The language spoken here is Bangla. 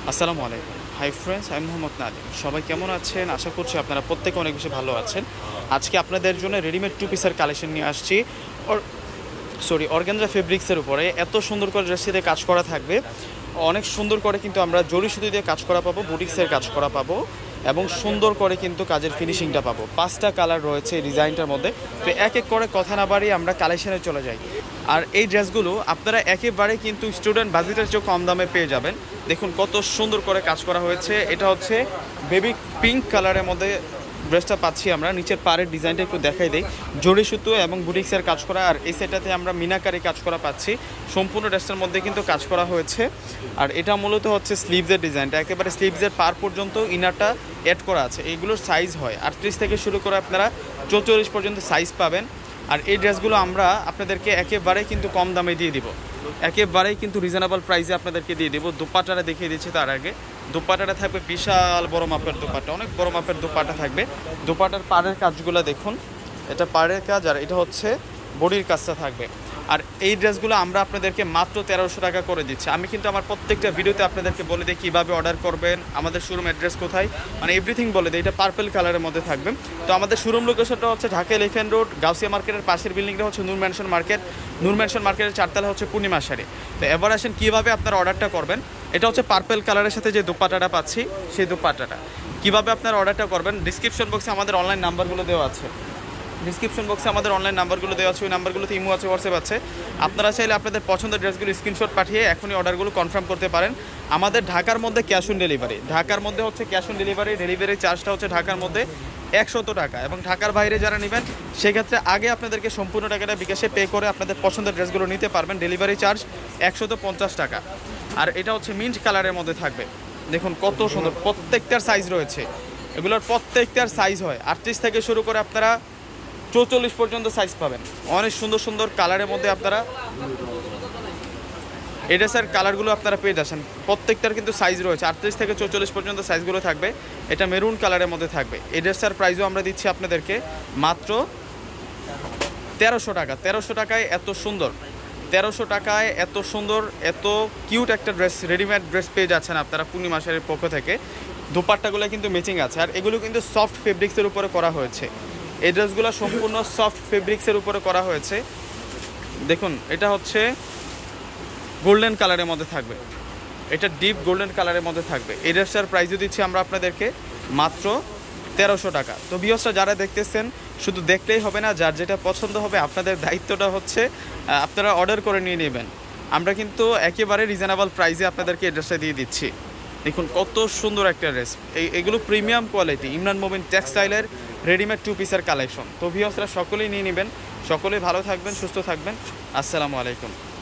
আসসালামু আলাইকুম। হাই ফ্রেন্ডস, আমি মোহাম্মদ নাদিম। সবাই কেমন আছেন? আশা করছি আপনারা প্রত্যেকে অনেক বেশি ভালো আছেন। আজকে আপনাদের জন্য রেডিমেড টু পিসের কালেকশন নিয়ে আসছি। অর্গানজা ফেব্রিক্সের উপরে এত সুন্দর করে ড্রেসটি দিয়ে কাজ করা থাকবে। অনেক সুন্দর করে কিন্তু আমরা জরি সুতি দিয়ে কাজ করা পাবো, বুটিক্সের কাজ করা পাবো এবং সুন্দর করে কিন্তু কাজের ফিনিশিংটা পাবো। 5টা কালার রয়েছে এই ডিজাইনটার মধ্যে। তো এক এক করে কথা না বাড়িয়ে আমরা কালেকশনে চলে যাই। আর এই ড্রেসগুলো আপনারা একেবারে কিন্তু স্টুডেন্ট বাজেটের চেয়ে কম দামে পেয়ে যাবেন। দেখুন কত সুন্দর করে কাজ করা হয়েছে। এটা হচ্ছে বেবি পিঙ্ক কালারের মধ্যে ড্রেসটা পাচ্ছি আমরা। নিচের পাড়ের ডিজাইনটা একটু দেখাই দিই। জরি সুতো এবং বুটিক্সের কাজ করা, আর এই সেটটাতে আমরা মিনাকারি কাজ করা পাচ্ছি। সম্পূর্ণ ড্রেসটার মধ্যে কিন্তু কাজ করা হয়েছে। আর এটা মূলত হচ্ছে স্লিভসের ডিজাইনটা, একেবারে স্লিভসের পার পর্যন্ত ইনারটা অ্যাড করা আছে। এইগুলোর সাইজ হয় 38 থেকে শুরু করে আপনারা 44 পর্যন্ত সাইজ পাবেন। আর এই ড্রেসগুলো আমরা আপনাদেরকে একেবারেই কিন্তু কম দামে দিয়ে দিব, একেবারেই কিন্তু রিজনেবল প্রাইসে আপনাদেরকে দিয়ে দেবো। দুপাট্টাটা দেখিয়ে দিচ্ছি তার আগে। দুপাট্টাটা থাকবে বিশাল বড় মাপের দুপাট্টা, অনেক বড় মাপের দুপাট্টা থাকবে। দুপাট্টার পাড়ের কাজগুলো দেখুন, এটা পাড়ের কাজ আর এটা হচ্ছে বডির কাজটা থাকবে। আর এই ড্রেসগুলো আমরা আপনাদেরকে মাত্র 1300 টাকা করে দিচ্ছি। আমি কিন্তু আমার প্রত্যেকটা ভিডিওতে আপনাদেরকে বলে দিই কীভাবে অর্ডার করবেন, আমাদের শোরুম অ্যাড্রেস কোথায়, মানে এভরিথিং বলে দিই। এটা পার্পল কালারের মধ্যে থাকবে। তো আমাদের শোরুম লোকেশনটা হচ্ছে ঢাকা এলিফ্যান্ট রোড, গাউসিয়া মার্কেটের পাশের বিল্ডিংটা হচ্ছে নূর ম্যানশন মার্কেট। নূর ম্যানশন মার্কেটের 4তলা হচ্ছে পূর্ণিমা শাড়ি। তো এবার আসেন কীভাবে আপনারা অর্ডারটা করবেন। এটা হচ্ছে পার্পল কালারের সাথে যে দুপাট্টাটা পাচ্ছি, সেই দুপাট্টাটা কীভাবে আপনারা অর্ডারটা করবেন, ডিসক্রিপশন বক্সে আমাদের অনলাইন নাম্বারগুলো দেওয়া আছে। ডিসক্রিপশন বক্সে আমাদের অনলাইন নাম্বারগুলো দেওয়া আছে। ওই নাম্বারগুলোতে ইমো আছে, হোয়াটসঅ্যাপ আছে। আপনারা চাইলে আপনাদের পছন্দের ড্রেসগুলো স্ক্রিনশট পাঠিয়ে এখনই অর্ডারগুলো কনফার্ম করতে পারেন। আমাদের ঢাকার মধ্যে ক্যাশ অন ডেলিভারি, ঢাকার মধ্যে হচ্ছে ক্যাশ অন ডেলিভারি। ডেলিভারি চার্জটা হচ্ছে ঢাকার মধ্যে 100 টাকা, এবং ঢাকার বাইরে যারা নেবেন সেক্ষেত্রে আগে আপনাদেরকে সম্পূর্ণ টাকাটা বিকাশে পে করে আপনাদের পছন্দের ড্রেসগুলো নিতে পারবেন। ডেলিভারি চার্জ 150 টাকা। আর এটা হচ্ছে মিন্ট কালারের মধ্যে থাকবে। দেখুন কত সুন্দর, প্রত্যেকটার সাইজ রয়েছে। এগুলোর প্রত্যেকটার সাইজ হয় 38 থেকে শুরু করে আপনারা 44 পর্যন্ত সাইজ পাবেন। অনেক সুন্দর সুন্দর কালারের মধ্যে আপনারা এই ড্রেসের কালারগুলো আপনারা পেয়ে যাচ্ছেন। প্রত্যেকটার কিন্তু সাইজ রয়েছে 38 থেকে 44 পর্যন্ত সাইজগুলো থাকবে। এটা মেরুন কালারের মধ্যে থাকবে। এই ড্রেসটার প্রাইসও আমরা দিচ্ছি আপনাদেরকে মাত্র 1300 টাকা। 1300 টাকায় এত সুন্দর, 1300 টাকায় এত সুন্দর, এত কিউট একটা ড্রেস, রেডিমেড ড্রেস পেয়ে যাচ্ছেন আপনারা পূর্ণিমা শাড়ির পক্ষ থেকে। দুপাট্টাগুলো কিন্তু ম্যাচিং আছে, আর এগুলো কিন্তু সফট ফেব্রিক্সের উপরে করা হয়েছে। এই ড্রেসগুলো সম্পূর্ণ সফট ফেব্রিক্সের উপরে করা হয়েছে। দেখুন এটা হচ্ছে গোল্ডেন কালারের মধ্যে থাকবে, এটা ডিপ গোল্ডেন কালারের মধ্যে থাকবে। এই ড্রেসটার প্রাইসও দিচ্ছি আমরা আপনাদেরকে মাত্র 1300 টাকা। তো ভিউয়ার্সরা যারা দেখতেছেন, শুধু দেখলেই হবে না, যার যেটা পছন্দ হবে আপনাদের দায়িত্বটা হচ্ছে আপনারা অর্ডার করে নিয়ে নেবেন। আমরা কিন্তু একেবারে রিজনেবল প্রাইসে আপনাদেরকে এই ড্রেসটা দিয়ে দিচ্ছি। দেখুন কত সুন্দর একটা ড্রেস। এগুলো প্রিমিয়াম কোয়ালিটি ইমরান মোবিন টেক্সটাইলের রেডিমেড টু পিসের কালেকশন। তো ভিউয়ার্সরা সকলেই নিয়ে নেবেন। সকলেই ভালো থাকবেন, সুস্থ থাকবেন। আসসালামু আলাইকুম।